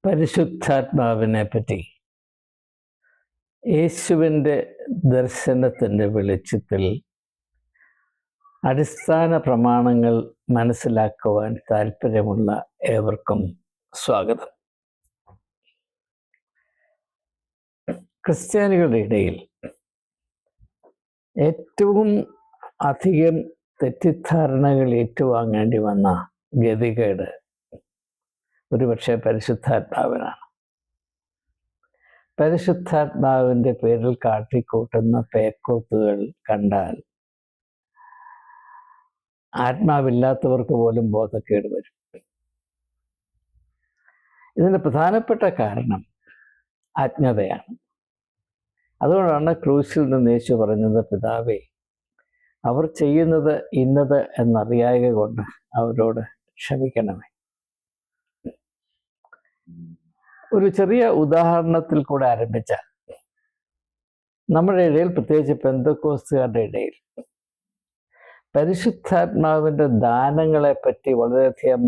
പരിശുദ്ധാത്മാവിനെ പറ്റി യേശുവിൻ്റെ ദർശനത്തിൻ്റെ വെളിച്ചത്തിൽ അടിസ്ഥാന പ്രമാണങ്ങൾ മനസ്സിലാക്കുവാൻ താല്പര്യമുള്ള ഏവർക്കും സ്വാഗതം. ക്രിസ്ത്യാനികളുടെ ഇടയിൽ ഏറ്റവും അധികം തെറ്റിദ്ധാരണകൾ ഏറ്റുവാങ്ങേണ്ടി വന്ന ഗതികേട് ഒരുപക്ഷെ പരിശുദ്ധാത്മാവിനാണ്. പരിശുദ്ധാത്മാവിൻ്റെ പേരിൽ കാട്ടിക്കൂട്ടുന്ന പേക്കൂത്തുകൾ കണ്ടാൽ ആത്മാവില്ലാത്തവർക്ക് പോലും ബോധക്കേട് വരും. ഇതിൻ്റെ പ്രധാനപ്പെട്ട കാരണം അജ്ഞതയാണ്. അതുകൊണ്ടാണ് ക്രൂശിൽ നിന്ന് യേശു പറഞ്ഞത്, പിതാവേ, അവർ ചെയ്യുന്നത് ഇന്നത് എന്നറിയായ കൊണ്ട് അവരോട് ക്ഷമിക്കണമേ. ഒരു ചെറിയ ഉദാഹരണത്തിൽ കൂടെ ആരംഭിച്ച നമ്മുടെ ഇടയിൽ, പ്രത്യേകിച്ച് പെന്തക്കോസ്തുകാരുടെ ഇടയിൽ, പരിശുദ്ധാത്മാവിൻ്റെ ദാനങ്ങളെ പറ്റി വളരെയധികം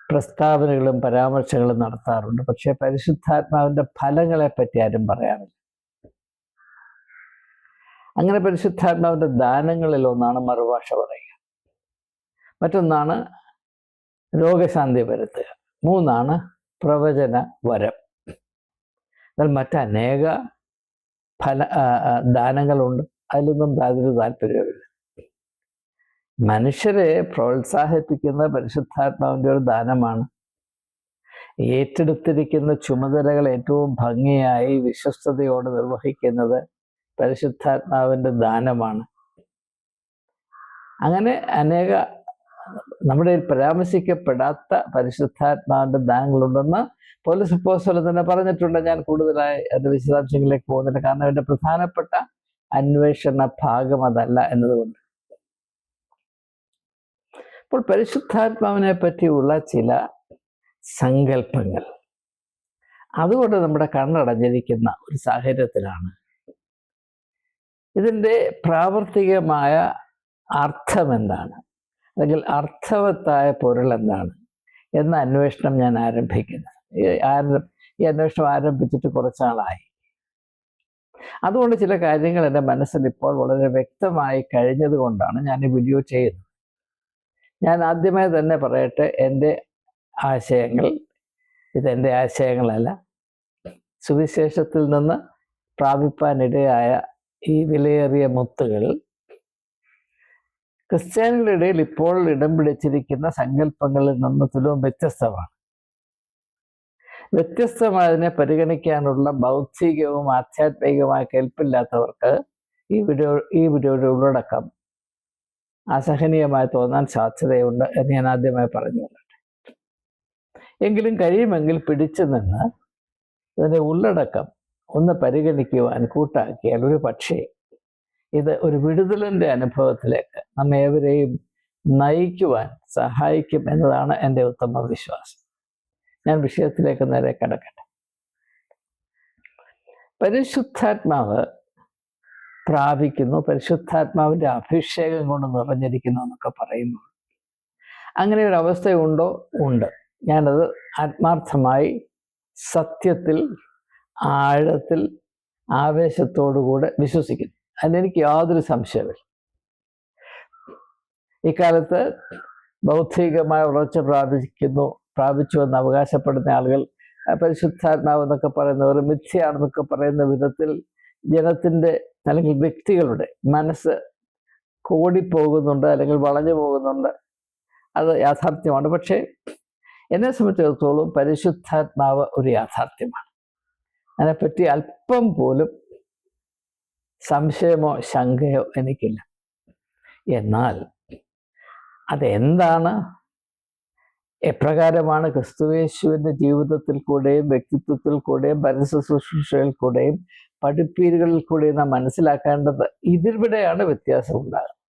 പ്രസ്താവനകളും പരാമർശങ്ങളും നടത്താറുണ്ട്. പക്ഷേ പരിശുദ്ധാത്മാവിൻ്റെ ഫലങ്ങളെ പറ്റി ആരും പറയാറില്ല. അങ്ങനെ പരിശുദ്ധാത്മാവിൻ്റെ ദാനങ്ങളിൽ ഒന്നാണ് മറുഭാഷ പറയുക, മറ്റൊന്നാണ് രോഗശാന്തി വരുത്തുക, മൂന്നാണ് പ്രവചന വരം. എന്നാൽ മറ്റനേക ദാനങ്ങളുണ്ട്. അതിലൊന്നും യാതൊരു താല്പര്യമില്ല. മനുഷ്യരെ പ്രോത്സാഹിപ്പിക്കുന്ന പരിശുദ്ധാത്മാവിൻ്റെ ഒരു ദാനമാണ്. ഏറ്റെടുത്തിരിക്കുന്ന ചുമതലകൾ ഏറ്റവും ഭംഗിയായി വിശ്വസ്തയോടെ നിർവഹിക്കുന്നത് പരിശുദ്ധാത്മാവിൻ്റെ ദാനമാണ്. അങ്ങനെ അനേക നമ്മുടെ പരാമർശിക്കപ്പെടാത്ത പരിശുദ്ധാത്മാവിൻ്റെ ദാനങ്ങളുണ്ടെന്ന് പൗലോസ് അപ്പോസ്തലൻ തന്നെ പറഞ്ഞിട്ടുണ്ട്. ഞാൻ കൂടുതലായി അതിൻ്റെ വിശദാംശങ്ങളിലേക്ക് പോകുന്നില്ല, കാരണം അതിൻ്റെ പ്രധാനപ്പെട്ട അന്വേഷണ ഭാഗം അതല്ല എന്നതുകൊണ്ട്. അപ്പോൾ പരിശുദ്ധാത്മാവിനെ പറ്റിയുള്ള ചില സങ്കല്പങ്ങൾ അതുകൊണ്ട് നമ്മുടെ കണ്ണടഞ്ഞിരിക്കുന്ന ഒരു സാഹചര്യത്തിലാണ് ഇതിൻ്റെ പ്രാവർത്തികമായ അർത്ഥം എന്താണ്, അല്ലെങ്കിൽ അർത്ഥവത്തായ പൊരുൾ എന്താണ് എന്ന അന്വേഷണം ഞാൻ ആരംഭിക്കുന്നത്. ഈ അന്വേഷണം ആരംഭിച്ചിട്ട് കുറച്ചാളായി. അതുകൊണ്ട് ചില കാര്യങ്ങൾ എൻ്റെ മനസ്സിൽ ഇപ്പോൾ വളരെ വ്യക്തമായി കഴിഞ്ഞത് കൊണ്ടാണ് ഞാൻ ഈ വീഡിയോ ചെയ്യുന്നത്. ഞാൻ ആദ്യമായി തന്നെ പറയട്ടെ, എൻ്റെ ആശയങ്ങൾ ഇതെൻ്റെ ആശയങ്ങളല്ല. സുവിശേഷത്തിൽ നിന്ന് പ്രാപിപ്പാനിടയായ ഈ വിലയേറിയ മുത്തുകൾ ക്രിസ്ത്യാനികളുടെ ഇടയിൽ ഇപ്പോൾ ഇടം പിടിച്ചിരിക്കുന്ന സങ്കല്പങ്ങളിൽ നിന്ന് തുലവും വ്യത്യസ്തമാണ്. വ്യത്യസ്തമായതിനെ പരിഗണിക്കാനുള്ള ബൗദ്ധികവും ആധ്യാത്മികവുമായ കേൾപ്പില്ലാത്തവർക്ക് ഈ വീഡിയോയുടെ ഉള്ളടക്കം അസഹനീയമായി തോന്നാൻ സാധ്യതയുണ്ട് എന്ന് ഞാൻ ആദ്യമായി പറഞ്ഞു കൊള്ളട്ടെ. എങ്കിലും കഴിയുമെങ്കിൽ പിടിച്ചു നിന്ന് ഇതിൻ്റെ ഉള്ളടക്കം ഒന്ന് പരിഗണിക്കുവാൻ കൂട്ടാക്കിയാൽ ഒരു പക്ഷേ ഇത് ഒരു വിടുതലിൻ്റെ അനുഭവത്തിലേക്ക് നമ്മേവരെയും നയിക്കുവാൻ സഹായിക്കും എന്നതാണ് എൻ്റെ ഉത്തമ വിശ്വാസം. ഞാൻ വിഷയത്തിലേക്ക് നേരെ കടക്കട്ടെ. പരിശുദ്ധാത്മാവ് പ്രാപിക്കുന്നു, പരിശുദ്ധാത്മാവിൻ്റെ അഭിഷേകം കൊണ്ട് നിറഞ്ഞിരിക്കുന്നു എന്നൊക്കെ പറയുന്നു. അങ്ങനെ ഒരു അവസ്ഥയുണ്ടോ? ഉണ്ട്. ഞാനത് ആത്മാർത്ഥമായി സത്യത്തിൽ ആഴത്തിൽ ആവേശത്തോടുകൂടെ വിശ്വസിക്കുന്നു. അതിനെനിക്ക് യാതൊരു സംശയമില്ല. ഇക്കാലത്ത് ബൗദ്ധികമായ വളർച്ച പ്രാപിച്ചു എന്ന് അവകാശപ്പെടുന്ന ആളുകൾ പരിശുദ്ധാത്മാവ് എന്നൊക്കെ പറയുന്നവർ മിഥ്യയാണെന്നൊക്കെ പറയുന്ന വിധത്തിൽ ജനത്തിൻ്റെ അല്ലെങ്കിൽ വ്യക്തികളുടെ മനസ്സ് കോടിപ്പോകുന്നുണ്ട്, അല്ലെങ്കിൽ വളഞ്ഞു പോകുന്നുണ്ട്. അത് യാഥാർത്ഥ്യമാണ്. പക്ഷേ എന്നെ സംബന്ധിച്ചിടത്തോളം പരിശുദ്ധാത്മാവ് ഒരു യാഥാർത്ഥ്യമാണ്. അതിനെപ്പറ്റി അല്പം പോലും സംശയമോ ശങ്കയോ എനിക്കില്ല. എന്നാൽ അതെന്താണ്, എപ്രകാരമാണ് ക്രിസ്തുയേശുവിൻ്റെ ജീവിതത്തിൽ കൂടെയും വ്യക്തിത്വത്തിൽ കൂടെയും പരസ്യശുശ്രൂഷയിൽ കൂടെയും പഠിപ്പീരുകളിൽ കൂടെയും നാം മനസ്സിലാക്കേണ്ടത്, ഇതിവിടെയാണ് വ്യത്യാസം ഉണ്ടാകുന്നത്.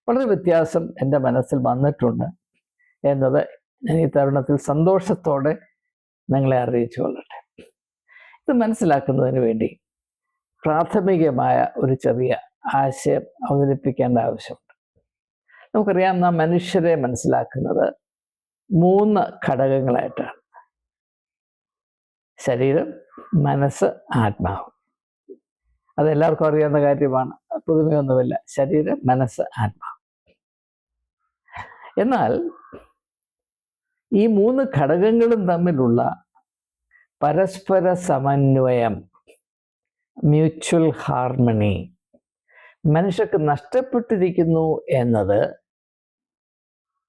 വളരെ വ്യത്യാസം എൻ്റെ മനസ്സിൽ വന്നിട്ടുണ്ട് എന്നത് ഞാൻ ഈ തരുണത്തിൽ സന്തോഷത്തോടെ നിങ്ങളെ അറിയിച്ചു കൊള്ളട്ടെ. ഇത് മനസ്സിലാക്കുന്നതിന് വേണ്ടി പ്രാഥമികമായ ഒരു ചെറിയ ആശയം അവതരിപ്പിക്കേണ്ട ആവശ്യമുണ്ട്. നമുക്കറിയാം, നാം മനുഷ്യരെ മനസ്സിലാക്കുന്നത് 3 ഘടകങ്ങളായിട്ടാണ്. ശരീരം, മനസ്സ്, ആത്മാവ്. അതെല്ലാവർക്കും അറിയാവുന്ന കാര്യമാണ്, പുതുമയൊന്നുമില്ല. ശരീരം, മനസ്സ്, ആത്മാവ്. എന്നാൽ ഈ 3 ഘടകങ്ങളും തമ്മിലുള്ള പരസ്പര സമന്വയം, മ്യൂച്വൽ ഹാർമണി മനുഷ്യർക്ക് നഷ്ടപ്പെട്ടിരിക്കുന്നു എന്നത്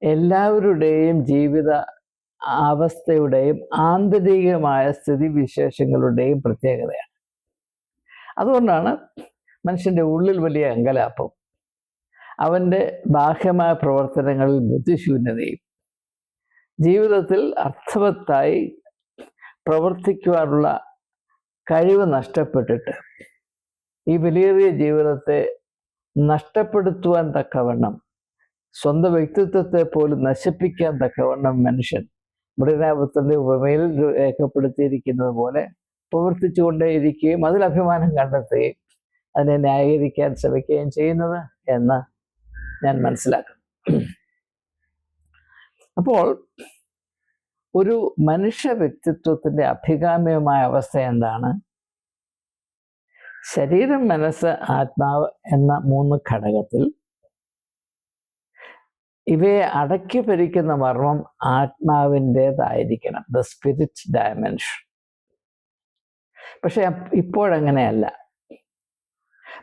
എല്ലാവരുടെയും ജീവിത അവസ്ഥയുടെയും ആന്തരികമായ സ്ഥിതിവിശേഷങ്ങളുടെയും പ്രത്യേകതയാണ്. അതുകൊണ്ടാണ് മനുഷ്യൻ്റെ ഉള്ളിൽ വലിയ അങ്കലാപ്പും അവൻ്റെ ബാഹ്യമായ പ്രവർത്തനങ്ങളിൽ ബുദ്ധിശൂന്യതയും ജീവിതത്തിൽ അർത്ഥവത്തായി പ്രവർത്തിക്കുവാനുള്ള കഴിവ് നഷ്ടപ്പെട്ടിട്ട് ഈ വിലയേറിയ ജീവിതത്തെ നഷ്ടപ്പെടുത്തുവാൻ തക്കവണ്ണം, സ്വന്തം വ്യക്തിത്വത്തെ പോലും നശിപ്പിക്കാൻ തക്കവണ്ണം മനുഷ്യൻ മൃഗനാപുത്രൻ്റെ ഉപമയിൽ രേഖപ്പെടുത്തിയിരിക്കുന്നത് പോലെ പ്രവർത്തിച്ചുകൊണ്ടേയിരിക്കുകയും അതിൽ അഭിമാനം കണ്ടെത്തുകയും അതിനെ ന്യായീകരിക്കാൻ ശ്രമിക്കുകയും ചെയ്യുന്നത് എന്ന് ഞാൻ മനസ്സിലാക്കുന്നു. അപ്പോൾ ഒരു മനുഷ്യ വ്യക്തിത്വത്തിൻ്റെ അഭികാമ്യമായ അവസ്ഥ എന്താണ്? ശരീരം, മനസ്സ്, ആത്മാവ് എന്ന 3 ഘടകത്തിൽ ഇവയെ അടക്കി ഭരിക്കുന്ന മർമ്മം ആത്മാവിൻ്റേതായിരിക്കണം, ദ സ്പിരിറ്റ് ഡയമെൻഷൻ. പക്ഷെ ഇപ്പോഴങ്ങനെയല്ല.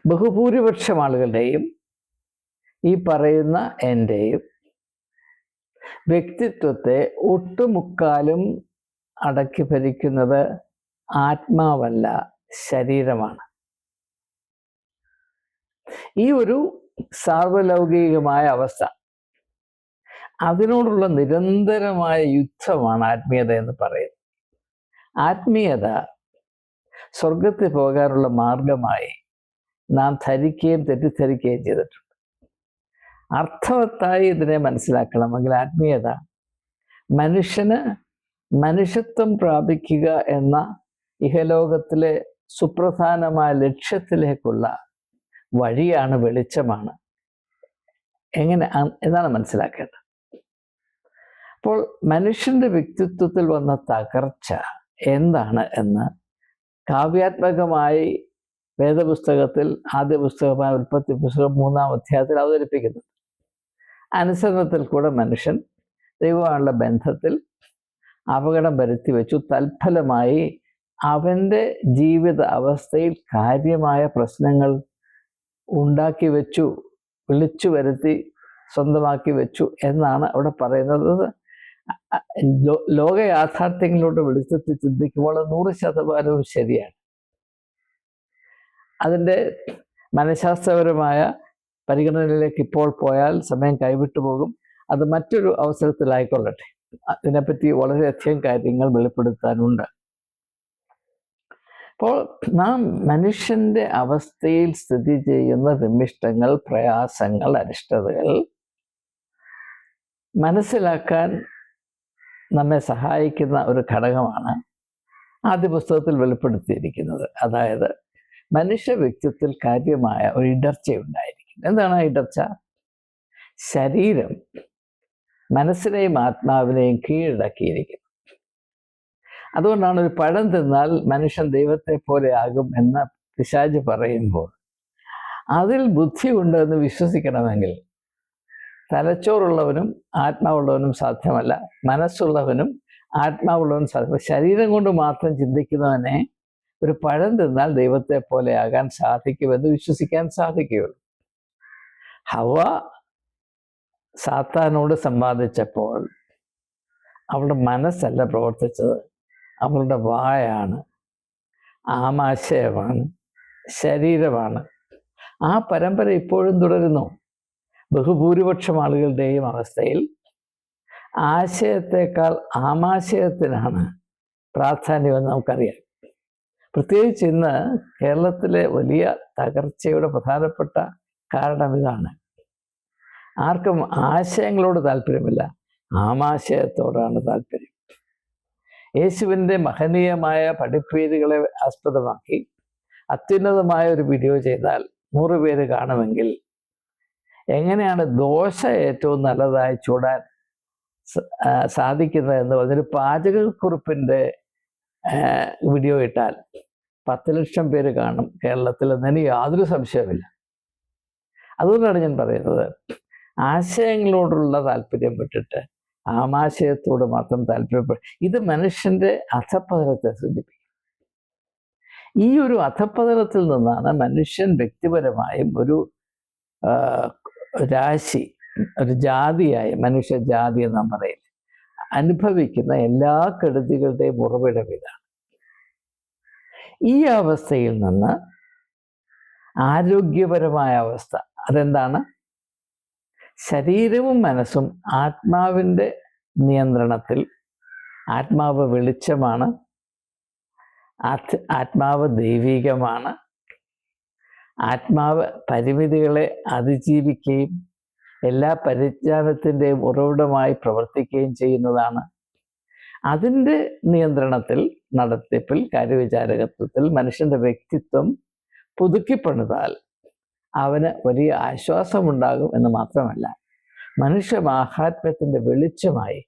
ബഹുഭൂരിപക്ഷം ആളുകളുടെയും ഈ പറയുന്ന എൻ്റെയും വ്യക്തിത്വത്തെ ഒട്ടുമുക്കാലും അടക്കി ഭരിക്കുന്നത് ആത്മാവല്ല, ശരീരമാണ്. ഈ ഒരു സാർവലൗകികമായ അവസ്ഥ, അതിനോടുള്ള നിരന്തരമായ യുദ്ധമാണ് ആത്മീയത എന്ന് പറയുന്നത്. ആത്മീയത സ്വർഗത്തിൽ പോകാനുള്ള മാർഗമായി നാം ധരിക്കുകയും തെറ്റിദ്ധരിക്കുകയും ചെയ്തിട്ടുണ്ട്. അർത്ഥവത്തായി ഇതിനെ മനസ്സിലാക്കണമെങ്കിൽ ആത്മീയത മനുഷ്യന് മനുഷ്യത്വം പ്രാപിക്കുക എന്ന ഇഹലോകത്തിലെ സുപ്രധാനമായ ലക്ഷ്യത്തിലേക്കുള്ള വഴിയാണ്, വെളിച്ചമാണ്. എന്നാണ് മനസ്സിലാക്കേണ്ടത്. അപ്പോൾ മനുഷ്യൻ്റെ വ്യക്തിത്വത്തിൽ വന്ന തകർച്ച എന്താണ് എന്ന് കാവ്യാത്മകമായി വേദപുസ്തകത്തിൽ, ആദ്യ പുസ്തകമായ ഉൽപ്പത്തി പുസ്തകം 3-ാം അധ്യായത്തിൽ അവതരിപ്പിക്കുന്നു. അനുസരണത്തിൽ കൂടെ മനുഷ്യൻ ദൈവമായുള്ള ബന്ധത്തിൽ അപകടം വരുത്തി വെച്ചു. തൽഫലമായി അവൻ്റെ ജീവിത അവസ്ഥയിൽ കാര്യമായ പ്രശ്നങ്ങൾ ഉണ്ടാക്കി വെച്ചു, വിളിച്ചു വരുത്തി സ്വന്തമാക്കി വെച്ചു എന്നാണ് അവിടെ പറയുന്നത്. ലോക യാഥാർത്ഥ്യങ്ങളോട് വെളിച്ചത്തിൽ ചിന്തിക്കുമ്പോൾ 100% ശരിയാണ്. അതിൻ്റെ മനഃശാസ്ത്രപരമായ പരിഗണനയിലേക്ക് ഇപ്പോൾ പോയാൽ സമയം കൈവിട്ടു പോകും. അത് മറ്റൊരു അവസരത്തിലായിക്കൊള്ളട്ടെ. അതിനെപ്പറ്റി വളരെയധികം കാര്യങ്ങൾ വെളിപ്പെടുത്താനുണ്ട്. അപ്പോൾ നാം മനുഷ്യൻ്റെ അവസ്ഥയിൽ സ്ഥിതി ചെയ്യുന്ന വിമിഷ്ടങ്ങൾ, പ്രയാസങ്ങൾ, അരിഷ്ടതകൾ മനസ്സിലാക്കാൻ നമ്മെ സഹായിക്കുന്ന ഒരു ഘടകമാണ് ആദ്യ പുസ്തകത്തിൽ വെളിപ്പെടുത്തിയിരിക്കുന്നത്. അതായത് മനുഷ്യ വ്യക്തിത്വത്തിൽ കാര്യമായ ഒരു ഇടർച്ചയുണ്ടായിരിക്കും. എന്താണ് ആ ഇടർച്ച? ശരീരം മനസ്സിനെയും ആത്മാവിനെയും കീഴടക്കിയിരിക്കുന്നു. അതുകൊണ്ടാണ് ഒരു പഴം തിന്നാൽ മനുഷ്യൻ ദൈവത്തെ പോലെ ആകും എന്ന് പിശാച് പറയുമ്പോൾ അതിൽ ബുദ്ധി ഉണ്ടെന്ന് വിശ്വസിക്കണമെങ്കിൽ തലച്ചോറുള്ളവനും ആത്മാവുള്ളവനും സാധ്യമല്ല, മനസ്സുള്ളവനും ആത്മാവുള്ളവനും സാധ്യമല്ല. ശരീരം കൊണ്ട് മാത്രം ചിന്തിക്കുന്നവനെ ഒരു പഴം തിന്നാൽ ദൈവത്തെ പോലെ ആകാൻ സാധിക്കുമെന്ന് വിശ്വസിക്കാൻ സാധിക്കുകയുള്ളൂ. ഹവ്വ സാത്താനോട് സംവാദിച്ചപ്പോൾ അവളുടെ മനസ്സല്ല പ്രവർത്തിച്ചത്, അവളുടെ വായാണ്, ആമാശയമാണ്, ശരീരമാണ്. ആ പരമ്പര ഇപ്പോഴും തുടരുന്നു. ബഹുഭൂരിപക്ഷം ആളുകളുടെയും അവസ്ഥയിൽ ആശയത്തേക്കാൾ ആമാശയത്തിനാണ് പ്രാധാന്യമെന്ന് നമുക്കറിയാം. പ്രത്യേകിച്ച് ഇന്ന് കേരളത്തിലെ വലിയ തകർച്ചയുടെ പ്രധാനപ്പെട്ട കാരണം ഇതാണ്. ആർക്കും ആശയങ്ങളോട് താല്പര്യമില്ല, ആമാശയത്തോടാണ് താല്പര്യം. യേശുവിൻ്റെ മഹനീയമായ പഠിപ്പീരുകളെ ആസ്പദമാക്കി അത്യുന്നതമായ ഒരു വീഡിയോ ചെയ്താൽ 100 പേര് കാണുമെങ്കിൽ എങ്ങനെയാണ് ദോശ ഏറ്റവും നല്ലതായി ചൂടാൻ സാധിക്കുന്നത് എന്ന് പറഞ്ഞൊരു പാചകക്കുറിപ്പിൻ്റെ വീഡിയോ ഇട്ടാൽ 10 ലക്ഷം പേര് കാണും കേരളത്തിൽ എന്നതിന് യാതൊരു സംശയവുമില്ല. അതുകൊണ്ടാണ് ഞാൻ പറയുന്നത്, ആശയങ്ങളോടുള്ള താല്പര്യം വിട്ടിട്ട് ആമാശയത്തോട് മാത്രം താല്പര്യപ്പെടും. ഇത് മനുഷ്യൻ്റെ അധപ്പതനത്തെ സൂചിപ്പിക്കും. ഈ ഒരു അധപ്പതനത്തിൽ നിന്നാണ് മനുഷ്യൻ വ്യക്തിപരമായും ഒരു രാശി, ഒരു ജാതിയായി, മനുഷ്യജാതി എന്ന് നാം പറയില്ല, അനുഭവിക്കുന്ന എല്ലാ കെടുതികളുടെയും ഉറവിടം ഇതാണ്. ഈ അവസ്ഥയിൽ നിന്ന് ആരോഗ്യപരമായ അവസ്ഥ അതെന്താണ്? ശരീരവും മനസ്സും ആത്മാവിൻ്റെ നിയന്ത്രണത്തിൽ. ആത്മാവ് വെളിച്ചമാണ്, ആത്മാവ് ദൈവികമാണ്, ആത്മാവ് പരിമിതികളെ അതിജീവിക്കുകയും എല്ലാ പരിജ്ഞാനത്തിൻ്റെയും ഉറവിടമായി പ്രവർത്തിക്കുകയും ചെയ്യുന്നതാണ്. അതിൻ്റെ നിയന്ത്രണത്തിൽ, നടത്തിപ്പിൽ, കാര്യവിചാരകത്വത്തിൽ മനുഷ്യൻ്റെ വ്യക്തിത്വം പുതുക്കിപ്പണിതാൽ അവന് വലിയ ആശ്വാസമുണ്ടാകും എന്ന് മാത്രമല്ല, മനുഷ്യ മാഹാത്മ്യത്തിൻ്റെ വെളിച്ചമായി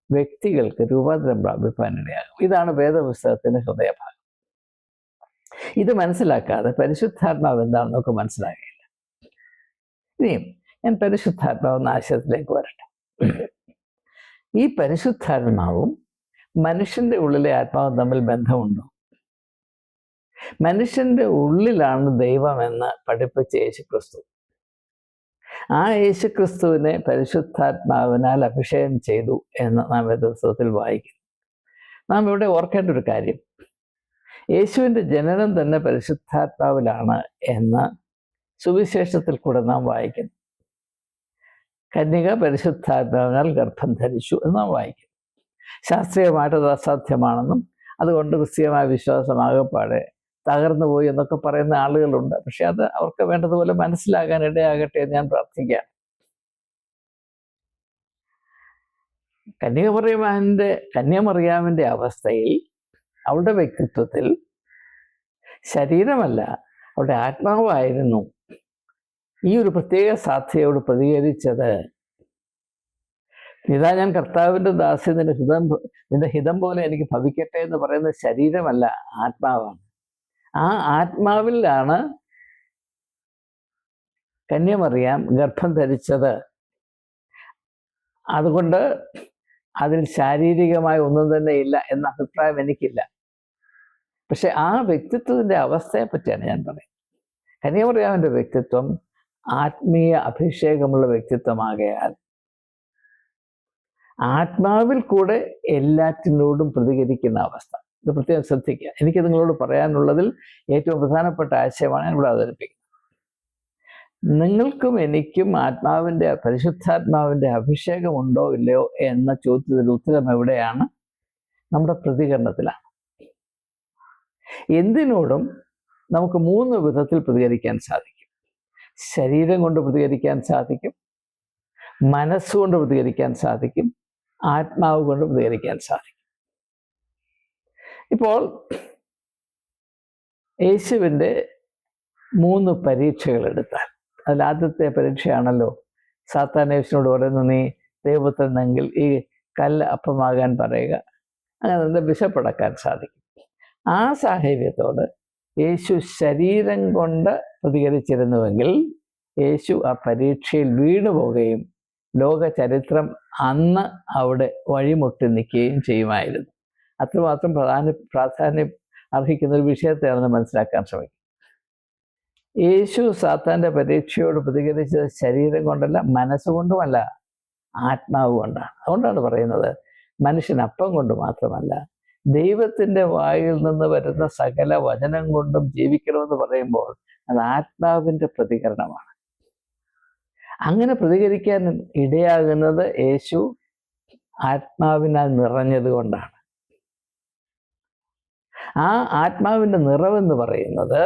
വ്യക്തികൾക്ക് രൂപാന്തരം പ്രാപിക്കാനിടയാകും. ഇതാണ് വേദപുസ്തകത്തിൻ്റെ ഹൃദയഭാഗം. ഇത് മനസ്സിലാക്കാതെ പരിശുദ്ധാത്മാവ് എന്താണെന്ന് നമുക്ക് മനസ്സിലാകില്ല. ഇനിയും ഞാൻ പരിശുദ്ധാത്മാവ് എന്ന ആശയത്തിലേക്ക് വരട്ടെ. ഈ പരിശുദ്ധാത്മാവും മനുഷ്യൻ്റെ ഉള്ളിലെ ആത്മാവും തമ്മിൽ ബന്ധമുണ്ടോ? മനുഷ്യൻ്റെ ഉള്ളിലാണ് ദൈവമെന്ന് പഠിപ്പിച്ച യേശുക്രിസ്തു. ആ യേശുക്രിസ്തുവിനെ പരിശുദ്ധാത്മാവിനാൽ അഭിഷേകം ചെയ്തു എന്ന് നാം വേദപുസ്തകത്തിൽ വായിക്കുന്നു. നാം ഇവിടെ ഓർക്കേണ്ട ഒരു കാര്യം, യേശുവിൻ്റെ ജനനം തന്നെ പരിശുദ്ധാത്മാവിലാണ് എന്ന് സുവിശേഷത്തിൽ കൂടെ നാം വായിക്കുന്നു. കന്യക പരിശുദ്ധാത്മാവിനാൽ ഗർഭം ധരിച്ചു എന്ന് നാം വായിക്കുന്നു. ശാസ്ത്രീയമായിട്ട് അത് അസാധ്യമാണെന്നും അതുകൊണ്ട് ക്രിസ്തീയമായ വിശ്വാസമാകപ്പാടെ തകർന്നു പോയി എന്നൊക്കെ പറയുന്ന ആളുകളുണ്ട്. പക്ഷെ അത് അവർക്ക് വേണ്ടതുപോലെ മനസ്സിലാകാൻ ഇടയാകട്ടെ എന്ന് ഞാൻ പ്രാർത്ഥിക്കുകയാണ്. കന്യാമറിയാമിൻ്റെ അവസ്ഥയിൽ, അവളുടെ വ്യക്തിത്വത്തിൽ ശരീരമല്ല, അവളുടെ ആത്മാവായിരുന്നു ഈ ഒരു പ്രത്യേക സാധ്യതയോട് പ്രതികരിച്ചത്. ഇതാ ഞാൻ കർത്താവിൻ്റെ ദാസി, നിന്റെ ഹിതം പോലെ എനിക്ക് ഭവിക്കട്ടെ എന്ന് പറയുന്ന ശരീരമല്ല, ആത്മാവാണ്. ആ ആത്മാവിലാണ് കന്യാമറിയാം ഗർഭം ധരിച്ചത്. അതുകൊണ്ട് അതിൽ ശാരീരികമായ ഒന്നും തന്നെ ഇല്ല എന്ന അഭിപ്രായം എനിക്കില്ല. പക്ഷെ ആ വ്യക്തിത്വത്തിൻ്റെ അവസ്ഥയെ പറ്റിയാണ് ഞാൻ പറയുന്നത്. കന്യാമറിയാമിൻ്റെ വ്യക്തിത്വം ആത്മീയ അഭിഷേകമുള്ള വ്യക്തിത്വമാകയാൽ ആത്മാവിൽ കൂടെ എല്ലാറ്റിനോടും പ്രതികരിക്കുന്ന അവസ്ഥ. ഇത് പ്രത്യേകം ശ്രദ്ധിക്കുക. എനിക്ക് നിങ്ങളോട് പറയാനുള്ളതിൽ ഏറ്റവും പ്രധാനപ്പെട്ട ആശയമാണ് ഞാൻ ഇവിടെ അവതരിപ്പിക്കുന്നത്. നിങ്ങൾക്കും എനിക്കും പരിശുദ്ധാത്മാവിൻ്റെ അഭിഷേകം ഉണ്ടോ ഇല്ലയോ എന്ന ചോദ്യത്തിന് ഉത്തരം എവിടെയാണ്? നമ്മുടെ പ്രതികരണത്തിലാണ്. എന്തിനോടും നമുക്ക് 3 വിധത്തിൽ പ്രതികരിക്കാൻ സാധിക്കും. ശരീരം കൊണ്ട് പ്രതികരിക്കാൻ സാധിക്കും, മനസ്സുകൊണ്ട് പ്രതികരിക്കാൻ സാധിക്കും, ആത്മാവ് കൊണ്ട് പ്രതികരിക്കാൻ സാധിക്കും. ഇപ്പോൾ യേശുവിൻ്റെ 3 പരീക്ഷകൾ എടുത്താൽ, അതിൽ ആദ്യത്തെ പരീക്ഷയാണല്ലോ സാത്താൻ യേശുവിനോട് പറയുന്നു, നീ ദൈവപുത്രനെങ്കിൽ ഈ കല്ല് അപ്പമാകാൻ പറയുക. അങ്ങനെ വിശപ്പടക്കാൻ സാധിക്കും. ആ സാഹചര്യത്തോട് യേശു ശരീരം കൊണ്ട് പ്രതികരിച്ചിരുന്നുവെങ്കിൽ യേശു ആ പരീക്ഷയിൽ വീണുപോവുകയും ലോക ചരിത്രം അന്ന് അവിടെ വഴിമുട്ടി നിൽക്കുകയും ചെയ്യുമായിരുന്നു. അത്രമാത്രം പ്രാധാന്യം അർഹിക്കുന്ന ഒരു വിഷയത്തെയാണെന്ന് മനസ്സിലാക്കാൻ ശ്രമിക്കും. യേശു സാത്താൻ്റെ പരീക്ഷയോട് പ്രതികരിച്ചത് ശരീരം കൊണ്ടല്ല, മനസ്സുകൊണ്ടുമല്ല, ആത്മാവ് കൊണ്ടാണ്. അതുകൊണ്ടാണ് പറയുന്നത്, മനുഷ്യൻ അപ്പം കൊണ്ട് മാത്രമല്ല, ദൈവത്തിൻ്റെ വായിൽ നിന്ന് വരുന്ന സകല വചനം കൊണ്ടും ജീവിക്കണമെന്ന് പറയുമ്പോൾ അത് ആത്മാവിൻ്റെ പ്രതികരണമാണ്. അങ്ങനെ പ്രതികരിക്കാൻ ഇടയാകുന്നത് യേശു ആത്മാവിനാൽ നിറഞ്ഞത് കൊണ്ടാണ്. ആ ആത്മാവിൻ്റെ നിറവെന്ന് പറയുന്നത്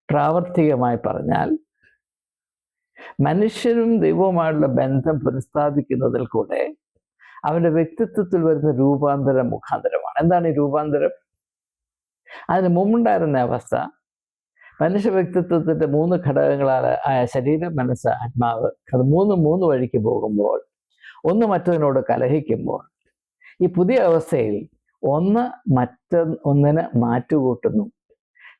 പ്രാവർത്തികമായി പറഞ്ഞാൽ മനുഷ്യനും ദൈവവുമായുള്ള ബന്ധം പുനഃസ്ഥാപിക്കുന്നതിൽ കൂടെ അവൻ്റെ വ്യക്തിത്വത്തിൽ വരുന്ന രൂപാന്തരം മുഖാന്തരമാണ്. എന്താണ് ഈ രൂപാന്തരം? അതിന് മുമ്പുണ്ടായിരുന്ന അവസ്ഥ, മനുഷ്യ വ്യക്തിത്വത്തിൻ്റെ 3 ഘടകങ്ങളായ ശരീരം, മനസ്സ്, ആത്മാവ്, അത് 3 വഴിക്ക് പോകുമ്പോൾ, ഒന്ന് മറ്റതിനോട് കലഹിക്കുമ്പോൾ, ഈ പുതിയ അവസ്ഥയിൽ ഒന്ന് ഒന്നിന് മാറ്റുകൂട്ടുന്നു.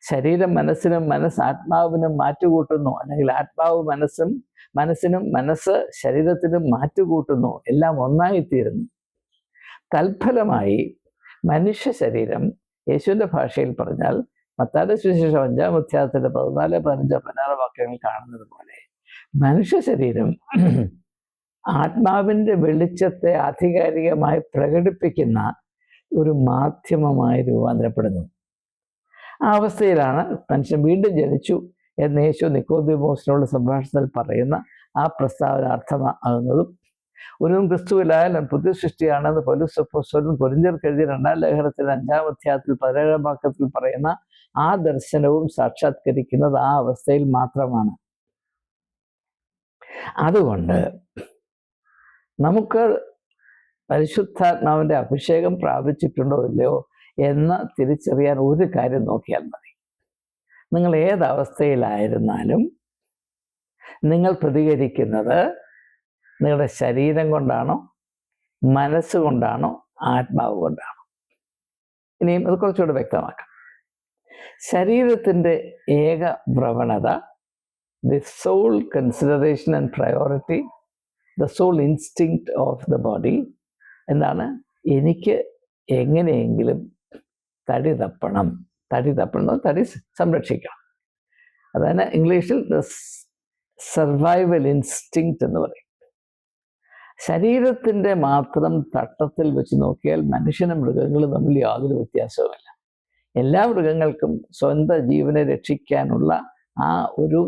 ശരീരം മനസ്സിനും, മനസ്സ് ആത്മാവിനും മാറ്റുകൂട്ടുന്നു, അല്ലെങ്കിൽ ആത്മാവ് മനസ്സിനും, മനസ്സ് ശരീരത്തിനും മാറ്റുകൂട്ടുന്നു. എല്ലാം ഒന്നായിത്തീരുന്നു. തൽഫലമായി മനുഷ്യ ശരീരം, യേശുവിൻ്റെ ഭാഷയിൽ പറഞ്ഞാൽ മത്തായിയുടെ സുവിശേഷം 5-ാം അധ്യായത്തിൻ്റെ 14, 15, 16 വാക്യങ്ങൾ കാണുന്നത് പോലെ മനുഷ്യ ശരീരം ആത്മാവിൻ്റെ വെളിച്ചത്തെ ആധികാരികമായി പ്രകടിപ്പിക്കുന്ന ഒരു മാധ്യമമായി രൂപാന്തരപ്പെടുന്നു. ആ അവസ്ഥയിലാണ് മനുഷ്യൻ വീണ്ടും ജനിച്ചു എന്ന് യേശു നിക്കോദീമോസിനോട് സംഭാഷണത്തിൽ പറയുന്ന ആ പ്രസ്താവന അർത്ഥമാകുന്നതും, ഒരുവൻ ക്രിസ്തുവിലായാൽ പുതിയ സൃഷ്ടിയാണെന്ന് പൗലോസ് അപ്പോസ്തലൻ കൊരിന്ത്യർക്ക് എഴുതിയ 2-ാം ലേഖനത്തിൽ 5-ാം അധ്യായത്തിൽ 17-ാം വാക്യത്തിൽ പറയുന്ന ആ ദർശനവും സാക്ഷാത്കരിക്കുന്നത് ആ അവസ്ഥയിൽ മാത്രമാണ്. അതുകൊണ്ട് നമുക്ക് പരിശുദ്ധാത്മാവിൻ്റെ അഭിഷേകം പ്രാപിച്ചിട്ടുണ്ടോ ഇല്ലയോ എന്ന് തിരിച്ചറിയാൻ ഒരു കാര്യം നോക്കിയാൽ മതി. നിങ്ങൾ ഏതവസ്ഥയിലായിരുന്നാലും നിങ്ങൾ പ്രതികരിക്കുന്നത് നിങ്ങളുടെ ശരീരം കൊണ്ടാണോ, മനസ്സുകൊണ്ടാണോ, ആത്മാവ് കൊണ്ടാണോ? ഇനിയും അത് കുറച്ചുകൂടെ വ്യക്തമാക്കാം. ശരീരത്തിൻ്റെ ഏക പ്രവണത, the sole consideration and priority, the sole instinct of the body എന്താണ്? എനിക്ക് എങ്ങനെയെങ്കിലും തടി തപ്പണം, തടി സംരക്ഷിക്കണം. അതാണ് ഇംഗ്ലീഷിൽ ദ സർവൈവൽ ഇൻസ്റ്റിങ്ക്റ്റ് എന്ന് പറയും. ശരീരത്തിൻ്റെ മാത്രം തട്ടത്തിൽ വെച്ച് നോക്കിയാൽ മനുഷ്യനും മൃഗങ്ങളും തമ്മിൽ യാതൊരു വ്യത്യാസവുമില്ല. എല്ലാ മൃഗങ്ങൾക്കും സ്വന്തം ജീവനെ രക്ഷിക്കാനുള്ള ആ ഒരു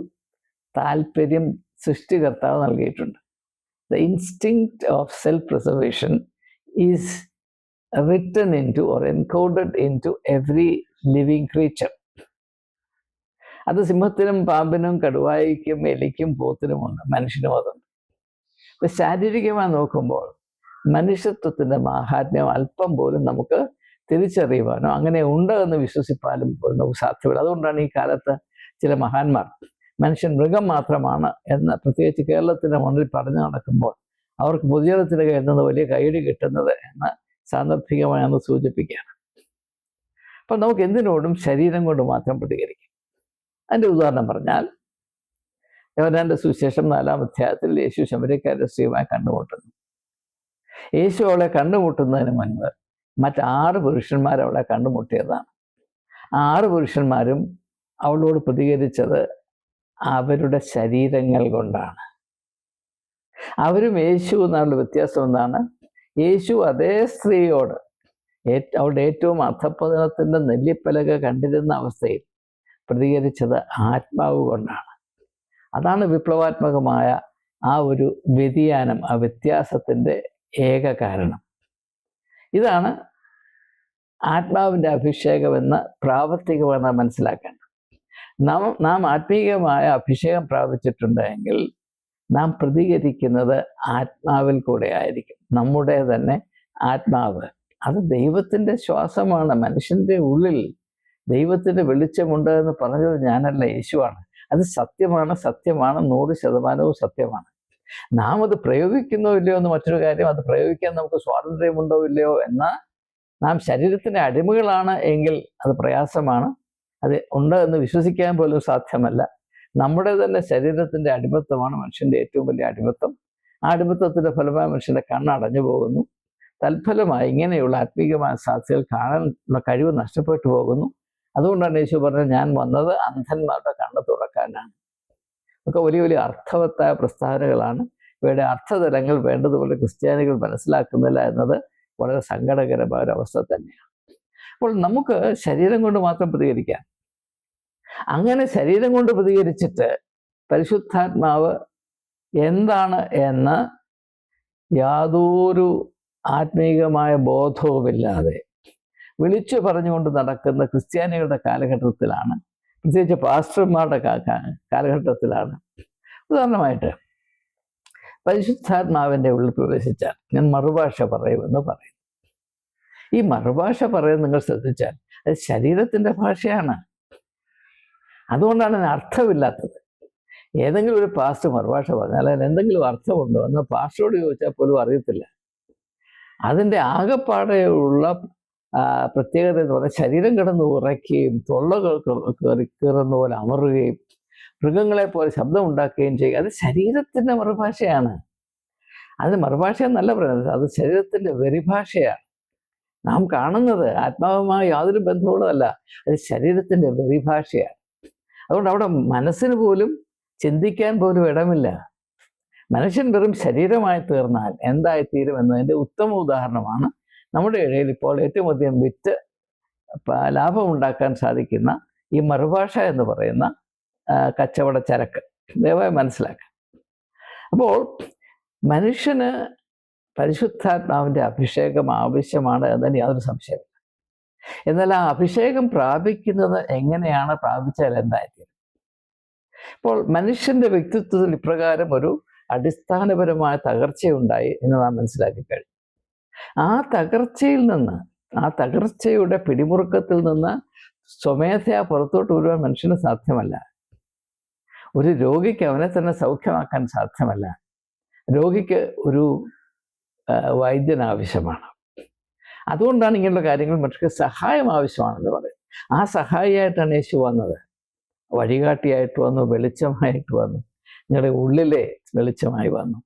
താല്പര്യം സൃഷ്ടികർത്താവ് നൽകിയിട്ടുണ്ട്. The instinct of self preservation is written into or encoded into every living creature. അത് സിംഹത്തിനും പാമ്പിനും കടുവായിക്കും എലിക്കും പോത്തിനുമുണ്ട്, മനുഷ്യനും അതുണ്ട്. ഇപ്പം ശാരീരികമായി നോക്കുമ്പോൾ മനുഷ്യത്വത്തിൻ്റെ മാഹാത്മ്യം അല്പം പോലും നമുക്ക് തിരിച്ചറിയുവാനോ അങ്ങനെ ഉണ്ട് എന്ന് വിശ്വസിപ്പാനും പോലും നമുക്ക് സാധ്യമല്ല. അതുകൊണ്ടാണ് ഈ കാലത്ത് ചില മഹാന്മാർ മനുഷ്യൻ മൃഗം മാത്രമാണ് എന്ന് പ്രത്യേകിച്ച് കേരളത്തിൻ്റെ മുന്നിൽ പറഞ്ഞു നടക്കുമ്പോൾ അവർക്ക് പൊതുജനത്തിൻ്റെ കയ്യിൽ നിന്ന് വലിയ കൈയടി കിട്ടുന്നത് എന്ന് സാന്ദർഭികമായെന്ന് സൂചിപ്പിക്കുകയാണ്. അപ്പം നമുക്ക് എന്തിനോടും ശരീരം കൊണ്ട് മാത്രം പ്രതികരിക്കും. അതിൻ്റെ ഉദാഹരണം പറഞ്ഞാൽ, യോഹന്നാന്റെ സുവിശേഷം 4-ാം അധ്യായത്തിൽ യേശു ശമര്യക്കാരുടെ സ്ത്രീയുമായി കണ്ടുമുട്ടുന്നു. യേശു അവളെ കണ്ടുമുട്ടുന്നതിന് മുൻപ് മറ്റ് 6 പുരുഷന്മാർ അവളെ കണ്ടുമുട്ടിയതാണ്. 6 പുരുഷന്മാരും അവളോട് പ്രതികരിച്ചത് അവരുടെ ശരീരങ്ങൾ കൊണ്ടാണ്. അവരും യേശു എന്നുള്ള വ്യത്യാസം എന്താണ്? യേശു അതേ സ്ത്രീയോട് അവളുടെ ഏറ്റവും അധപ്പതനത്തിൻ്റെ നെല്ലിപ്പലക കണ്ടിരുന്ന അവസ്ഥയിൽ പ്രതികരിച്ചത് ആത്മാവ് കൊണ്ടാണ്. അതാണ് വിപ്ലവാത്മകമായ ആ ഒരു വ്യതിയാനം, ആ വ്യത്യാസത്തിൻ്റെ ഏക കാരണം. ഇതാണ് ആത്മാവിൻ്റെ അഭിഷേകമെന്ന് പ്രാവർത്തികമായി മനസ്സിലാക്കേണ്ടത്. നാം ആത്മീയമായ അഭിഷേകം പ്രാപിച്ചിട്ടുണ്ടെങ്കിൽ നാം പ്രതികരിക്കുന്നത് ആത്മാവിൽ കൂടെ ആയിരിക്കും. നമ്മുടെ തന്നെ ആത്മാവ് അത് ദൈവത്തിൻ്റെ ശ്വാസമാണ്. മനുഷ്യൻ്റെ ഉള്ളിൽ ദൈവത്തിൻ്റെ വെളിച്ചമുണ്ട് എന്ന് പറഞ്ഞത് ഞാനല്ല, യേശുവാണ്. അത് സത്യമാണ്, 100% സത്യമാണ്. നാം അത് പ്രയോഗിക്കുന്നോ ഇല്ലയോ എന്ന് മറ്റൊരു കാര്യം. അത് പ്രയോഗിക്കാൻ നമുക്ക് സ്വാതന്ത്ര്യമുണ്ടോ ഇല്ലയോ എന്ന് നാം ശരീരത്തിൻ്റെ അടിമകളാണ് എങ്കിൽ അത് പ്രയാസമാണ്. അത് ഉണ്ട് എന്ന് വിശ്വസിക്കാൻ പോലും സാധ്യമല്ല. നമ്മുടെ തന്നെ ശരീരത്തിൻ്റെ അടിമത്തമാണ് മനുഷ്യൻ്റെ ഏറ്റവും വലിയ അടിമത്തം. ആ അടിമത്തത്തിൻ്റെ ഫലമായി മനുഷ്യൻ്റെ കണ്ണടഞ്ഞു പോകുന്നു. തൽഫലമായി ഇങ്ങനെയുള്ള ആത്മീയമായ സാധ്യതകൾ കാണാനുള്ള കഴിവ് നഷ്ടപ്പെട്ടു പോകുന്നു. അതുകൊണ്ടാണ് യേശു പറഞ്ഞത്, ഞാൻ വന്നത് അന്ധന്മാരുടെ കണ്ണ് തുറക്കാനാണ്. ഒക്കെ വലിയ വലിയ അർത്ഥവത്തായ പ്രസ്താവനകളാണ്. ഇവയുടെ അർത്ഥതലങ്ങൾ വേണ്ടതുപോലെ ക്രിസ്ത്യാനികൾ മനസ്സിലാക്കുന്നില്ല എന്നത് വളരെ സങ്കടകരമായ ഒരവസ്ഥ തന്നെയാണ്. അപ്പോൾ നമുക്ക് ശരീരം കൊണ്ട് മാത്രം പ്രതികരിക്കാം. അങ്ങനെ ശരീരം കൊണ്ട് പ്രതികരിച്ചിട്ട് പരിശുദ്ധാത്മാവ് എന്താണ് എന്ന് യാതൊരു ആത്മീയമായ ബോധവുമില്ലാതെ വിളിച്ചു പറഞ്ഞുകൊണ്ട് നടക്കുന്ന ക്രിസ്ത്യാനികളുടെ കാലഘട്ടത്തിലാണ്, പ്രത്യേകിച്ച് പാസ്റ്റർമാരുടെ കാലഘട്ടത്തിലാണ്. ഉദാഹരണമായിട്ട്, പരിശുദ്ധാത്മാവിൻ്റെ ഉള്ളിൽ പ്രവേശിച്ചാൽ ഞാൻ മറുഭാഷ പറയുമെന്ന് പറയും. ഈ മറുഭാഷ പറയുന്നത് നിങ്ങൾ ശ്രദ്ധിച്ചാൽ അത് ശരീരത്തിൻ്റെ ഭാഷയാണ്. അതുകൊണ്ടാണ് അതിന് അർത്ഥമില്ലാത്തത്. ഏതെങ്കിലും ഒരു പാസ്റ്റർ മറുഭാഷ പറഞ്ഞാൽ അതിന് എന്തെങ്കിലും അർത്ഥമുണ്ടോ എന്ന് പാസ്റ്ററോട് ചോദിച്ചാൽ പോലും അറിയത്തില്ല. അതിൻ്റെ ആകെപ്പാടെയുള്ള പ്രത്യേകത എന്ന് പറഞ്ഞാൽ ശരീരം കിടന്ന് ഉറയ്ക്കുകയും തൊള്ളകൾ കീറുന്ന പോലെ അമറുകയും മൃഗങ്ങളെ പോലെ ശബ്ദം ഉണ്ടാക്കുകയും ചെയ്യുക. അത് ശരീരത്തിൻ്റെ മറുഭാഷയാണ്. അത് മറുഭാഷ എന്നല്ല പറയുന്നത്, അത് ശരീരത്തിൻ്റെ വെറിഭാഷയാണ്. നാം കാണുന്നത് ആത്മാവുമായി യാതൊരു ബന്ധമുള്ളതല്ല, അത് ശരീരത്തിൻ്റെ വെറിഭാഷയാണ്. അതുകൊണ്ട് അവിടെ മനസ്സിന് പോലും ചിന്തിക്കാൻ പോലും ഇടമില്ല. മനുഷ്യൻ വെറും ശരീരമായി തീർന്നാൽ എന്തായിത്തീരും എന്നതിൻ്റെ ഉത്തമ ഉദാഹരണമാണ് നമ്മുടെ ഇടയിൽ ഇപ്പോൾ ഏറ്റവും അധികം വിറ്റ് ലാഭമുണ്ടാക്കാൻ സാധിക്കുന്ന ഈ മറുഭാഷ എന്ന് പറയുന്ന കച്ചവട ചരക്ക്. ദയവായി മനസ്സിലാക്കുക. അപ്പോൾ മനുഷ്യന് പരിശുദ്ധാത്മാവിൻ്റെ അഭിഷേകം ആവശ്യമാണ് എന്നതിന് യാതൊരു സംശയമില്ല. എന്നാൽ ആ അഭിഷേകം പ്രാപിക്കുന്നത് എങ്ങനെയാണ്, പ്രാപിച്ചാൽ എന്തായിത്തീരും? ഇപ്പോൾ മനുഷ്യൻ്റെ വ്യക്തിത്വത്തിൽ ഇപ്രകാരം ഒരു അടിസ്ഥാനപരമായ തകർച്ചയുണ്ടായി എന്ന് നാം മനസ്സിലാക്കി കഴിഞ്ഞു. ആ തകർച്ചയിൽ നിന്ന്, ആ തകർച്ചയുടെ പിടിമുറുക്കത്തിൽ നിന്ന് സ്വമേധയാ പുറത്തോട്ട് വരുവാൻ മനുഷ്യന് സാധ്യമല്ല. ഒരു രോഗിക്ക് അവനെ തന്നെ സൗഖ്യമാക്കാൻ സാധ്യമല്ല. രോഗിക്ക് ഒരു വൈദ്യൻ ആവശ്യമാണ്. അതുകൊണ്ടാണ് ഇങ്ങനെയുള്ള കാര്യങ്ങൾ മനുഷ്യർക്ക് സഹായം ആവശ്യമാണെന്ന് പറയും. ആ സഹായിയായിട്ടാണ് യേശു വന്നത്. വഴികാട്ടിയായിട്ട് വന്നു, വെളിച്ചമായിട്ട് വന്നു, നിങ്ങളുടെ ഉള്ളിലെ വെളിച്ചമായി വന്നു.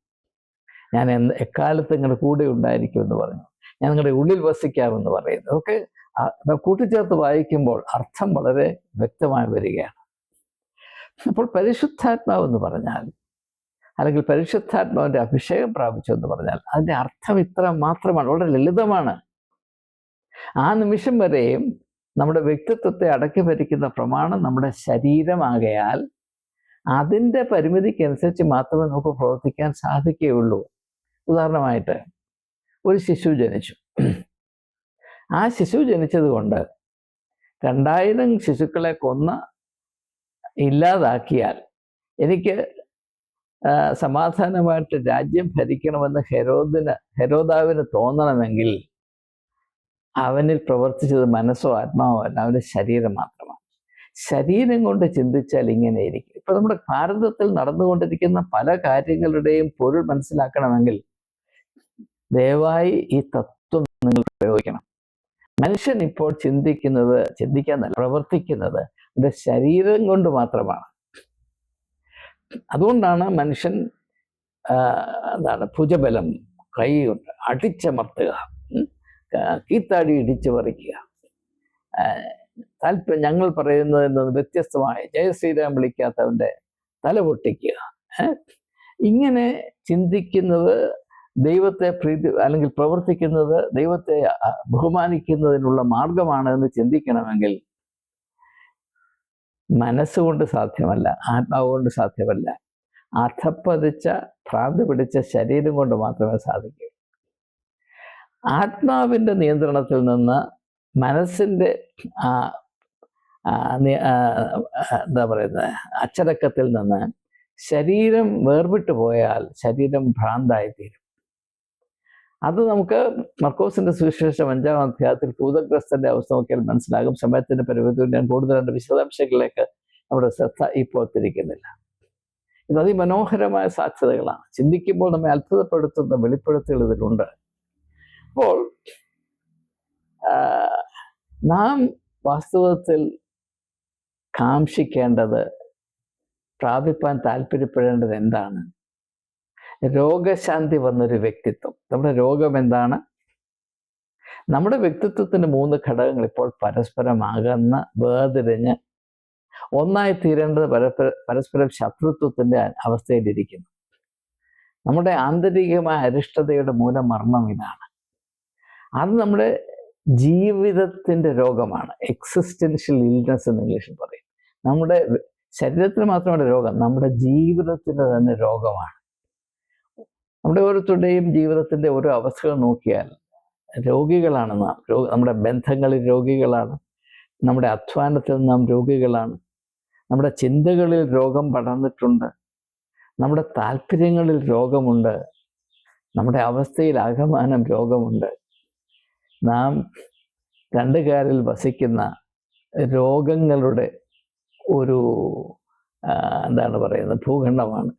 ഞാൻ എക്കാലത്ത് നിങ്ങളുടെ കൂടെ ഉണ്ടായിരിക്കുമെന്ന് പറഞ്ഞു. ഞാൻ നിങ്ങളുടെ ഉള്ളിൽ വസിക്കാമെന്ന് പറയുന്നു. ഒക്കെ കൂട്ടിച്ചേർത്ത് വായിക്കുമ്പോൾ അർത്ഥം വളരെ വ്യക്തമായി വരികയാണ്. അപ്പോൾ പരിശുദ്ധാത്മാവ് എന്ന് പറഞ്ഞാൽ, അല്ലെങ്കിൽ പരിശുദ്ധാത്മാവിൻ്റെ അഭിഷേകം പ്രാപിച്ചു എന്ന് പറഞ്ഞാൽ അതിൻ്റെ അർത്ഥം ഇത്ര മാത്രമാണ്, വളരെ ലളിതമാണ്. ആ നിമിഷം വരെയും നമ്മുടെ വ്യക്തിത്വത്തെ അടക്കി ഭരിക്കുന്ന പ്രമാണം നമ്മുടെ ശരീരമാകയാൽ അതിൻ്റെ പരിമിതിക്കനുസരിച്ച് മാത്രമേ നമുക്ക് പ്രവർത്തിക്കാൻ സാധിക്കുകയുള്ളൂ. ഉദാഹരണമായിട്ട് ഒരു ശിശു ജനിച്ചു. ആ ശിശു ജനിച്ചത് കൊണ്ട് 2000 ശിശുക്കളെ കൊന്ന് ഇല്ലാതാക്കിയാൽ എനിക്ക് സമാധാനമായിട്ട് രാജ്യം ഭരിക്കണമെന്ന് ഹെരോദാവിന് തോന്നണമെങ്കിൽ അവനിൽ പ്രവർത്തിച്ചത് മനസ്സോ ആത്മാവോ അല്ല, അവൻ്റെ ശരീരം മാത്രമാണ്. ശരീരം കൊണ്ട് ചിന്തിച്ചാൽ ഇങ്ങനെയിരിക്കും. ഇപ്പം നമ്മുടെ ഭാരതത്തിൽ നടന്നുകൊണ്ടിരിക്കുന്ന പല കാര്യങ്ങളുടെയും പൊരുൾ മനസ്സിലാക്കണമെങ്കിൽ ദയവായി ഈ തത്വം നിങ്ങൾ പ്രയോഗിക്കണം. മനുഷ്യൻ ഇപ്പോൾ ചിന്തിക്കാന്നല്ല, പ്രവർത്തിക്കുന്നത് അവൻ്റെ ശരീരം കൊണ്ട് മാത്രമാണ്. അതുകൊണ്ടാണ് മനുഷ്യൻ ഭുജബലം, കൈ കൊണ്ട് അടിച്ചമർത്തുക, കീത്താടി ഇടിച്ചു പറിക്കുക, ഞങ്ങൾ പറയുന്നതിൽ നിന്ന് വ്യത്യസ്തമായി ജയശ്രീരാം വിളിക്കാത്തവൻ്റെ തല പൊട്ടിക്കുക. ഇങ്ങനെ ചിന്തിക്കുന്നത് ദൈവത്തെ അല്ലെങ്കിൽ പ്രവർത്തിക്കുന്നത് ദൈവത്തെ ബഹുമാനിക്കുന്നതിനുള്ള മാർഗമാണ് എന്ന് ചിന്തിക്കണമെങ്കിൽ മനസ്സുകൊണ്ട് സാധ്യമല്ല, ആത്മാവ് കൊണ്ട് സാധ്യമല്ല. അധപ്പതിച്ച ഭ്രാന്ത് പിടിച്ച ശരീരം കൊണ്ട് മാത്രമേ സാധിക്കൂ. ആത്മാവിൻ്റെ നിയന്ത്രണത്തിൽ നിന്ന്, മനസ്സിൻ്റെ അച്ചടക്കത്തിൽ നിന്ന് ശരീരം വേർവിട്ടു പോയാൽ ശരീരം ഭ്രാന്തായിത്തീരും. അത് നമുക്ക് മർക്കോസിന്റെ സുവിശേഷം 5-ാം അധ്യായത്തിൽ ഭൂതഗ്രസ്തന്റെ അവസ്ഥ നോക്കിയാൽ മനസ്സിലാകും. സമയത്തിന്റെ പരിമിതി ഞാൻ കൂടുതൽ വിശദാംശങ്ങളിലേക്ക് നമ്മുടെ ശ്രദ്ധ ഇപ്പോൾ തിരിക്കുന്നില്ല. ഇത് അതിമനോഹരമായ സാധ്യതകളാണ്. ചിന്തിക്കുമ്പോൾ നമ്മെ അത്ഭുതപ്പെടുത്തുന്ന വെളിപ്പെടുത്തലുകൾ ഇതിലുണ്ട്. അപ്പോൾ നാം വാസ്തവത്തിൽ കാംക്ഷിക്കേണ്ടത്, പ്രാപിപ്പാൻ താല്പര്യപ്പെടേണ്ടത് എന്താണ്? രോഗശാന്തി വന്നൊരു വ്യക്തിത്വം. നമ്മുടെ രോഗം എന്താണ്? നമ്മുടെ വ്യക്തിത്വത്തിന് 3 ഘടകങ്ങൾ ഇപ്പോൾ പരസ്പരം അകന്ന് വേർതിരിഞ്ഞ് ഒന്നായി തീരേണ്ടത് പരസ്പരം ശത്രുത്വത്തിൻ്റെ അവസ്ഥയിലിരിക്കുന്നു. നമ്മുടെ ആന്തരികമായ അരിഷ്ടതയുടെ മൂലമർമ്മം ഇതാണ്. അത് നമ്മുടെ ജീവിതത്തിൻ്റെ രോഗമാണ്. എക്സിസ്റ്റൻഷ്യൽ ഇൽനെസ് എന്ന് ഇംഗ്ലീഷിൽ പറയും. നമ്മുടെ ശരീരത്തിന് മാത്രമല്ല രോഗം, നമ്മുടെ ജീവിതത്തിൻ്റെ തന്നെ രോഗമാണ്. നമ്മുടെ ഓരോരുത്തരുടെയും ജീവിതത്തിൻ്റെ ഓരോ അവസ്ഥകൾ നോക്കിയാൽ രോഗികളാണ് നാം. നമ്മുടെ ബന്ധങ്ങളിൽ രോഗികളാണ്, നമ്മുടെ അധ്വാനത്തിൽ നാം രോഗികളാണ്, നമ്മുടെ ചിന്തകളിൽ രോഗം പടർന്നിട്ടുണ്ട്, നമ്മുടെ താല്പര്യങ്ങളിൽ രോഗമുണ്ട്, നമ്മുടെ അവസ്ഥയിൽ ആകമാനം രോഗമുണ്ട്. നാം 2 കാലിൽ വസിക്കുന്ന രോഗങ്ങളുടെ ഒരു ഭൂഖണ്ഡമാണ്.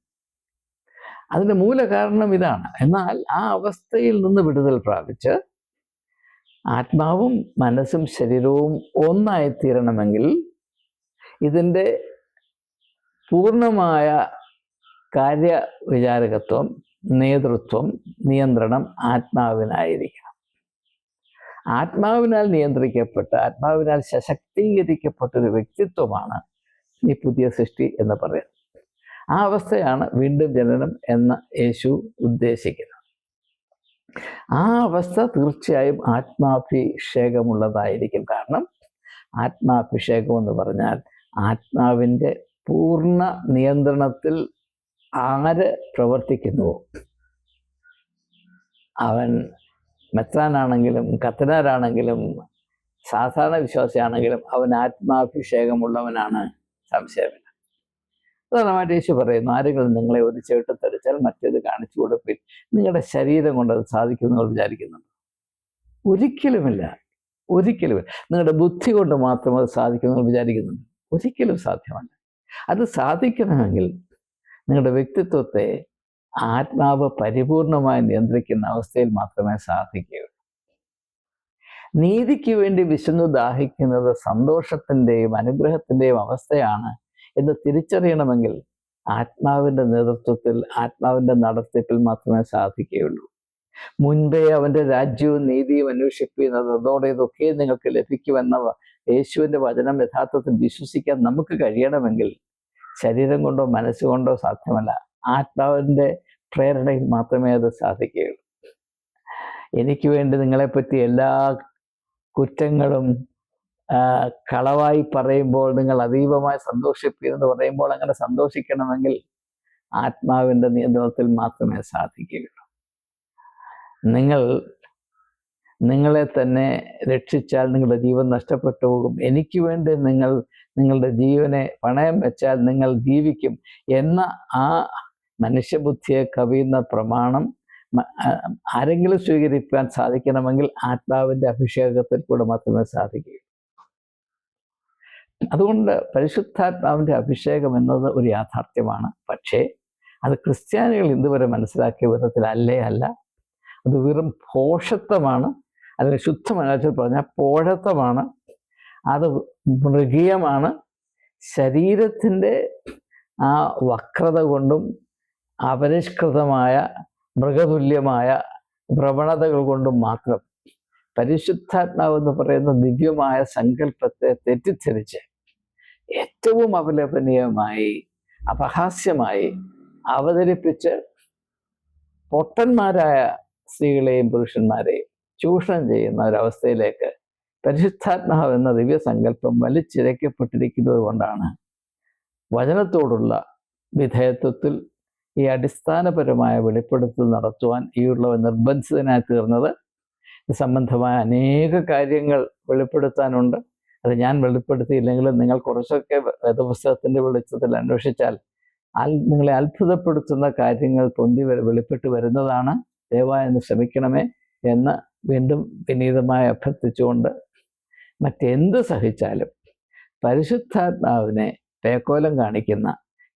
അതിൻ്റെ മൂലകാരണം ഇതാണ്. എന്നാൽ ആ അവസ്ഥയിൽ നിന്ന് വിടുതൽ പ്രാപിച്ച് ആത്മാവും മനസ്സും ശരീരവും ഒന്നായിത്തീരണമെങ്കിൽ ഇതിൻ്റെ പൂർണ്ണമായ കാര്യവിചാരകത്വം, നേതൃത്വം, നിയന്ത്രണം ആത്മാവിനായിരിക്കണം. ആത്മാവിനാൽ നിയന്ത്രിക്കപ്പെട്ട, ആത്മാവിനാൽ സശക്തീകരിക്കപ്പെട്ട ഒരു വ്യക്തിത്വമാണ് ഈ പുതിയ സൃഷ്ടി എന്ന് പറയുന്നത്. ആ അവസ്ഥയാണ് വീണ്ടും ജനനം എന്ന് യേശു ഉദ്ദേശിക്കുന്നത്. ആ അവസ്ഥ തീർച്ചയായും ആത്മാഭിഷേകമുള്ളതായിരിക്കും. കാരണം ആത്മാഭിഷേകം എന്ന് പറഞ്ഞാൽ ആത്മാവിൻ്റെ പൂർണ്ണ നിയന്ത്രണത്തിൽ ആര് പ്രവർത്തിക്കുന്നുവോ, അവൻ മെത്രാനാണെങ്കിലും കത്തനാരാണെങ്കിലും സാധാരണ വിശ്വാസിയാണെങ്കിലും അവൻ ആത്മാഭിഷേകമുള്ളവനാണ്, സംശയമില്ല. പ്രധാനമായിട്ട് യേശു പറയുന്നു, ആരെങ്കിലും നിങ്ങളെ ഒരു ചവിട്ടത്തടിച്ചാൽ മറ്റേത് കാണിച്ചു കൊടുപ്പിൻ. നിങ്ങളുടെ ശരീരം കൊണ്ട് അത് സാധിക്കുമെന്ന് വിചാരിക്കുന്നുണ്ട്? ഒരിക്കലുമില്ല, ഒരിക്കലുമില്ല. നിങ്ങളുടെ ബുദ്ധി കൊണ്ട് മാത്രം അത് സാധിക്കുമെന്ന് വിചാരിക്കുന്നുണ്ട്? ഒരിക്കലും സാധ്യമല്ല. അത് സാധിക്കണമെങ്കിൽ നിങ്ങളുടെ വ്യക്തിത്വത്തെ ആത്മാവ് പരിപൂർണമായി നിയന്ത്രിക്കുന്ന അവസ്ഥയിൽ മാത്രമേ സാധിക്കുകയുള്ളൂ. നീതിക്ക് വേണ്ടി വിശന്നു ദാഹിക്കുന്നത് സന്തോഷത്തിൻ്റെയും അനുഗ്രഹത്തിൻ്റെയും അവസ്ഥയാണ് എന്ന് തിരിച്ചറിയണമെങ്കിൽ ആത്മാവിൻ്റെ നേതൃത്വത്തിൽ, ആത്മാവിൻ്റെ നടത്തിപ്പിൽ മാത്രമേ സാധിക്കുകയുള്ളൂ. മുൻപേ അവൻ്റെ രാജ്യവും നീതിയും അന്വേഷിക്കുന്നത്, അതോടെ ഇതൊക്കെ നിങ്ങൾക്ക് ലഭിക്കുമെന്ന യേശുവിൻ്റെ വചനം യഥാർത്ഥത്തിൽ വിശ്വസിക്കാൻ നമുക്ക് കഴിയണമെങ്കിൽ ശരീരം കൊണ്ടോ മനസ്സുകൊണ്ടോ സാധ്യമല്ല. ആത്മാവിൻ്റെ പ്രേരണയിൽ മാത്രമേ അത് സാധിക്കുകയുള്ളൂ. എനിക്ക് വേണ്ടി നിങ്ങളെപ്പറ്റി എല്ലാ കുറ്റങ്ങളും കളവായി പറയുമ്പോൾ നിങ്ങൾ അതീവമായി സന്തോഷിപ്പിക്കുമെന്ന് പറയുമ്പോൾ അങ്ങനെ സന്തോഷിക്കണമെങ്കിൽ ആത്മാവിൻ്റെ നിയന്ത്രണത്തിൽ മാത്രമേ സാധിക്കുകയുള്ളൂ. നിങ്ങളെ തന്നെ രക്ഷിച്ചാൽ നിങ്ങളുടെ ജീവൻ നഷ്ടപ്പെട്ടു പോകും. എനിക്ക് വേണ്ടി നിങ്ങളുടെ ജീവനെ പണയം വെച്ചാൽ നിങ്ങൾ ജീവിക്കും എന്ന ആ മനുഷ്യബുദ്ധിയെ കവിയുന്ന പ്രമാണം ആരെങ്കിലും സ്വീകരിക്കാൻ സാധിക്കണമെങ്കിൽ ആത്മാവിൻ്റെ അഭിഷേകത്തിൽ കൂടെ മാത്രമേ സാധിക്കുകയുള്ളൂ. അതുകൊണ്ട് പരിശുദ്ധാത്മാവിൻ്റെ അഭിഷേകം എന്നത് ഒരു യാഥാർത്ഥ്യമാണ്. പക്ഷേ അത് ക്രിസ്ത്യാനികൾ ഇതുവരെ മനസ്സിലാക്കിയ വിധത്തിൽ അല്ല. അത് വെറും ഭോഷത്വമാണ്, അല്ലെങ്കിൽ ശുദ്ധ മലയാളത്തിൽ പറഞ്ഞാൽ പോഴത്വമാണ്. അത് മൃഗീയമാണ്. ശരീരത്തിൻ്റെ ആ വക്രത കൊണ്ടും അപരിഷ്കൃതമായ മൃഗതുല്യമായ പ്രവണതകൾ കൊണ്ടും മാത്രം പരിശുദ്ധാത്മാവ് എന്ന് പറയുന്ന ദിവ്യമായ സങ്കല്പത്തെ തെറ്റിദ്ധരിച്ച് ഏറ്റവും അപലപനീയമായി, അപഹാസ്യമായി അവതരിപ്പിച്ച് പൊട്ടന്മാരായ സ്ത്രീകളെയും പുരുഷന്മാരെയും ചൂഷണം ചെയ്യുന്ന ഒരവസ്ഥയിലേക്ക് പരിശുദ്ധാത്മാവ് എന്ന ദിവ്യസങ്കല്പം വലിച്ചിഴക്കപ്പെട്ടിരിക്കുന്നത് കൊണ്ടാണ് വചനത്തോടുള്ള വിധേയത്വത്തിൽ ഈ അടിസ്ഥാനപരമായ വെളിപ്പെടുത്തൽ നടത്തുവാൻ ഈയുള്ളവർ നിർബന്ധിതനായി തീർന്നത്. ഇത് സംബന്ധമായ അനേക കാര്യങ്ങൾ വെളിപ്പെടുത്താനുണ്ട്. അത് ഞാൻ വെളിപ്പെടുത്തിയില്ലെങ്കിലും നിങ്ങൾ കുറച്ചൊക്കെ വേദപുസ്തകത്തിൻ്റെ വെളിച്ചത്തിൽ അന്വേഷിച്ചാൽ നിങ്ങളെ അത്ഭുതപ്പെടുത്തുന്ന കാര്യങ്ങൾ വെളിപ്പെട്ട് വരുന്നതാണ്. ദയവായി ഒന്ന് ശ്രമിക്കണമേ എന്ന് വീണ്ടും വിനീതമായി അഭ്യർത്ഥിച്ചുകൊണ്ട്, മറ്റെന്ത് സഹിച്ചാലും പരിശുദ്ധാത്മാവിനെ പേക്കോലം കാണിക്കുന്ന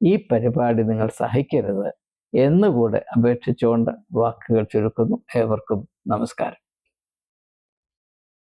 ഈ പരിപാടി നിങ്ങൾ സഹിക്കരുത് എന്നുകൂടെ അപേക്ഷിച്ചുകൊണ്ട് വാക്കുകൾ ചുരുക്കുന്നു. ഏവർക്കും നമസ്കാരം.